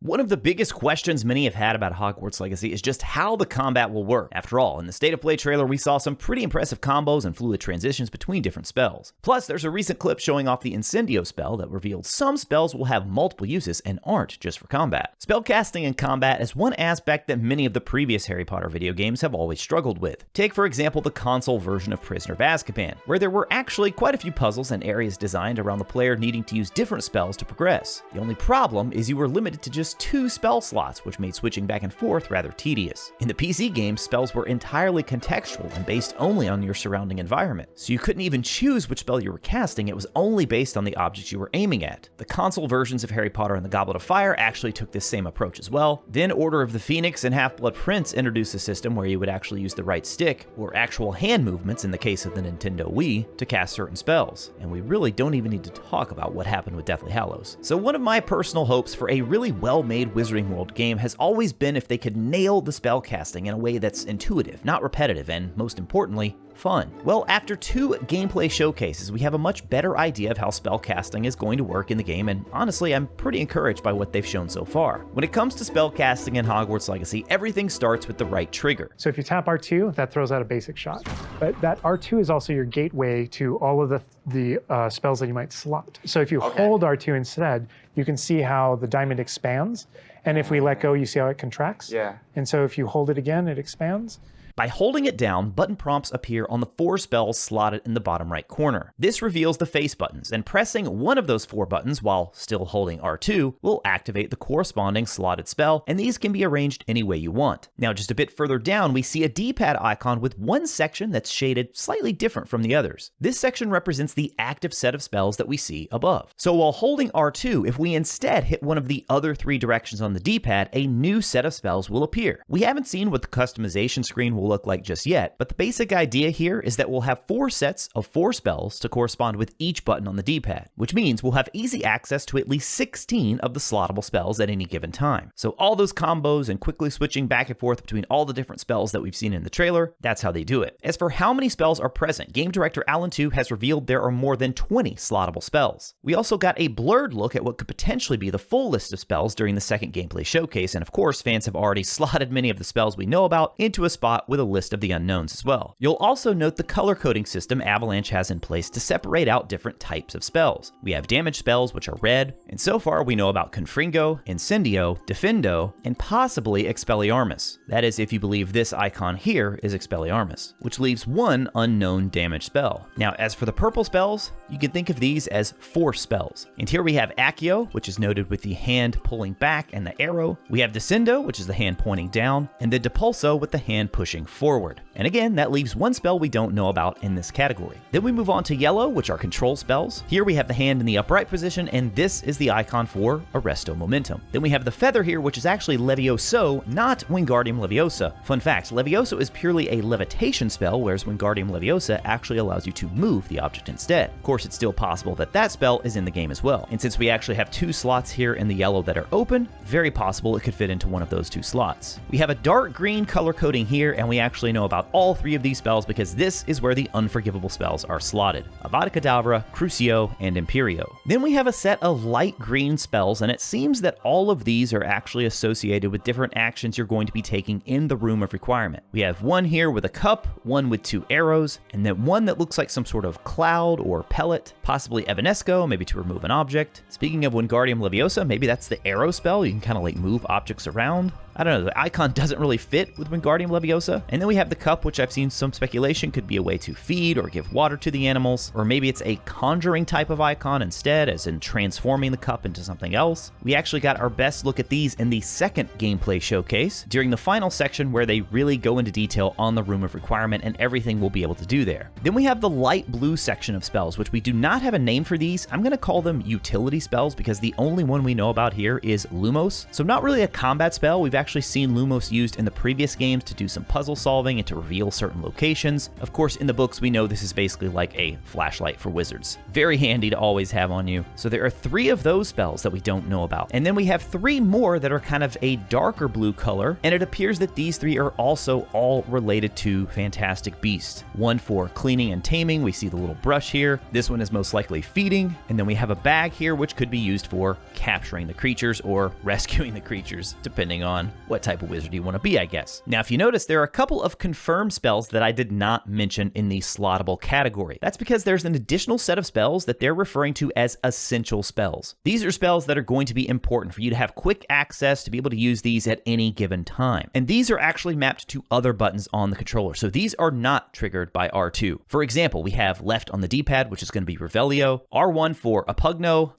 One of the biggest questions many have had about Hogwarts Legacy is just how the combat will work. After all, in the State of Play trailer, we saw some pretty impressive combos and fluid transitions between different spells. Plus, there's a recent clip showing off the Incendio spell that revealed some spells will have multiple uses and aren't just for combat. Spellcasting in combat is one aspect that many of the previous Harry Potter video games have always struggled with. Take, for example, the console version of Prisoner of Azkaban, where there were actually quite a few puzzles and areas designed around the player needing to use different spells to progress. The only problem is you were limited to just 2 spell slots, which made switching back and forth rather tedious. In the PC games, spells were entirely contextual and based only on your surrounding environment, so you couldn't even choose which spell you were casting. It was only based on the objects you were aiming at. The console versions of Harry Potter and the Goblet of Fire actually took this same approach as well. Then Order of the Phoenix and Half-Blood Prince introduced a system where you would actually use the right stick, or actual hand movements in the case of the Nintendo Wii, to cast certain spells. And we really don't even need to talk about what happened with Deathly Hallows. So one of my personal hopes for a really well-made Wizarding World game has always been if they could nail the spellcasting in a way that's intuitive, not repetitive, and most importantly, fun. Well, after 2 gameplay showcases, we have a much better idea of how spellcasting is going to work in the game, and honestly, I'm pretty encouraged by what they've shown so far. When it comes to spellcasting in Hogwarts Legacy, everything starts with the right trigger. So if you tap R2, that throws out a basic shot. But that R2 is also your gateway to all of the spells that you might slot. So if you hold R2 instead, you can see how the diamond expands, and if we let go, you see how it contracts? Yeah. And so if you hold it again, it expands. By holding it down, button prompts appear on the 4 spells slotted in the bottom right corner. This reveals the face buttons, and pressing one of those 4 buttons while still holding R2 will activate the corresponding slotted spell, and these can be arranged any way you want. Now, just a bit further down, we see a D-pad icon with one section that's shaded slightly different from the others. This section represents the active set of spells that we see above. So while holding R2, if we instead hit one of the other 3 directions on the D-pad, a new set of spells will appear. We haven't seen what the customization screen will look like just yet, but the basic idea here is that we'll have 4 sets of 4 spells to correspond with each button on the D-pad, which means we'll have easy access to at least 16 of the slottable spells at any given time. So all those combos and quickly switching back and forth between all the different spells that we've seen in the trailer, that's how they do it. As for how many spells are present, game director Alan Tu has revealed there are more than 20 slottable spells. We also got a blurred look at what could potentially be the full list of spells during the second gameplay showcase, and of course fans have already slotted many of the spells we know about into a spot with a list of the unknowns as well. You'll also note the color coding system Avalanche has in place to separate out different types of spells. We have damage spells, which are red, and so far we know about Confringo, Incendio, Defendo, and possibly Expelliarmus. That is, if you believe this icon here is Expelliarmus, which leaves one unknown damage spell. Now, as for the purple spells, you can think of these as force spells. And here we have Accio, which is noted with the hand pulling back and the arrow. We have Descendo, which is the hand pointing down, and the Depulso with the hand pushing forward. And again, that leaves one spell we don't know about in this category. Then we move on to yellow, which are control spells. Here we have the hand in the upright position, and this is the icon for Arresto Momentum. Then we have the feather here, which is actually Levioso, not Wingardium Leviosa. Fun fact, Levioso is purely a levitation spell, whereas Wingardium Leviosa actually allows you to move the object instead. Of course, it's still possible that that spell is in the game as well. And since we actually have 2 slots here in the yellow that are open, very possible it could fit into one of those 2 slots. We have a dark green color coding here, and we actually know about all 3 of these spells because this is where the unforgivable spells are slotted: Avada Kedavra, Crucio, and Imperio. Then we have a set of light green spells, and it seems that all of these are actually associated with different actions you're going to be taking in the Room of Requirement. We have one here with a cup, one with 2 arrows, and then one that looks like some sort of cloud or pellet, possibly Evanesco, maybe to remove an object. Speaking of Wingardium Leviosa, maybe that's the arrow spell. You can kind of like move objects around. I don't know, the icon doesn't really fit with Wingardium Leviosa. And then we have the cup, which I've seen some speculation could be a way to feed or give water to the animals, or maybe it's a conjuring type of icon instead, as in transforming the cup into something else. We actually got our best look at these in the second gameplay showcase, during the final section where they really go into detail on the Room of Requirement and everything we'll be able to do there. Then we have the light blue section of spells, which we do not have a name for these. I'm going to call them utility spells because the only one we know about here is Lumos. So not really a combat spell. We've actually actually seen Lumos used in the previous games to do some puzzle solving and to reveal certain locations. Of course, in the books, we know this is basically like a flashlight for wizards. Very handy to always have on you. So there are 3 of those spells that we don't know about. And then we have 3 more that are kind of a darker blue color, and it appears that these 3 are also all related to Fantastic Beasts. One for cleaning and taming, we see the little brush here. This one is most likely feeding, and then we have a bag here which could be used for capturing the creatures or rescuing the creatures, depending on what type of wizard you want to be, I guess. Now, if you notice, there are a couple of confirmed spells that I did not mention in the slottable category. That's because there's an additional set of spells that they're referring to as essential spells. These are spells that are going to be important for you to have quick access to be able to use these at any given time. And these are actually mapped to other buttons on the controller, so these are not triggered by R2. For example, we have left on the D-pad, which is going to be Revelio, R1 for Apugno,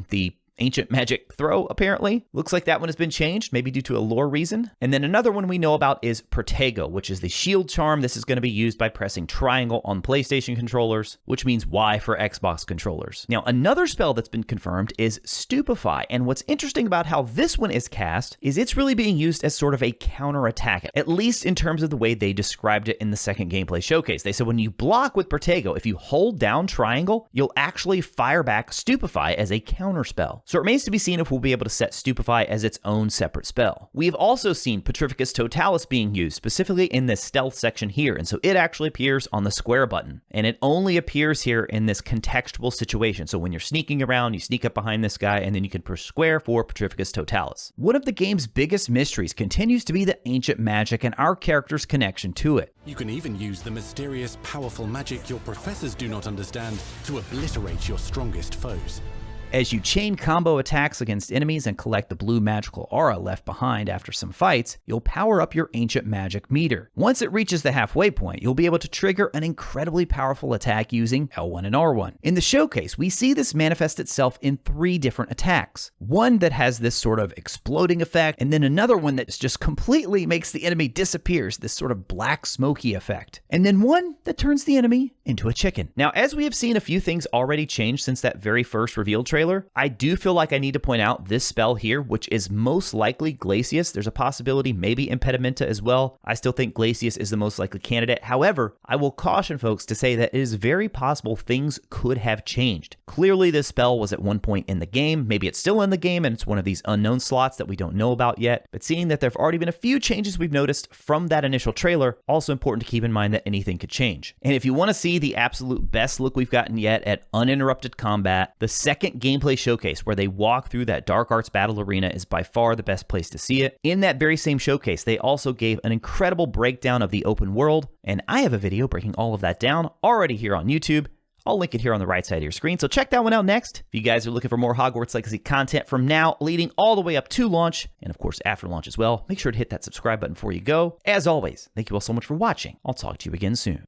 the Ancient Magic Throw, apparently. Looks like that one has been changed, maybe due to a lore reason. And then another one we know about is Protego, which is the shield charm. This is going to be used by pressing triangle on PlayStation controllers, which means Y for Xbox controllers. Now, another spell that's been confirmed is Stupefy. And what's interesting about how this one is cast is it's really being used as sort of a counterattack, at least in terms of the way they described it in the second gameplay showcase. They said when you block with Protego, if you hold down triangle, you'll actually fire back Stupefy as a counter spell. So it remains to be seen if we'll be able to set Stupefy as its own separate spell. We have also seen Petrificus Totalis being used, specifically in this stealth section here, and so it actually appears on the square button, and it only appears here in this contextual situation. So when you're sneaking around, you sneak up behind this guy, and then you can push square for Petrificus Totalis. One of the game's biggest mysteries continues to be the ancient magic and our character's connection to it. You can even use the mysterious, powerful magic your professors do not understand to obliterate your strongest foes. As you chain combo attacks against enemies and collect the blue magical aura left behind after some fights, you'll power up your ancient magic meter. Once it reaches the halfway point, you'll be able to trigger an incredibly powerful attack using L1 and R1. In the showcase, we see this manifest itself in 3 different attacks. One that has this sort of exploding effect, and then another one that just completely makes the enemy disappear, this sort of black smoky effect. And then one that turns the enemy into a chicken. Now, as we have seen a few things already change since that very first reveal trailer, I do feel like I need to point out this spell here, which is most likely Glacius. There's a possibility maybe Impedimenta as well. I still think Glacius is the most likely candidate. However, I will caution folks to say that it is very possible things could have changed. Clearly, this spell was at one point in the game. Maybe it's still in the game and it's one of these unknown slots that we don't know about yet. But seeing that there have already been a few changes we've noticed from that initial trailer, also important to keep in mind that anything could change. And if you want to see the absolute best look we've gotten yet at uninterrupted combat, the second gameplay showcase where they walk through that Dark Arts battle arena is by far the best place to see it. In that very same showcase, they also gave an incredible breakdown of the open world, and I have a video breaking all of that down already here on YouTube. I'll link it here on the right side of your screen, so check that one out next. If you guys are looking for more Hogwarts Legacy content from now leading all the way up to launch, and of course after launch as well, make sure to hit that subscribe button before you go. As always, thank you all so much for watching. I'll talk to you again soon.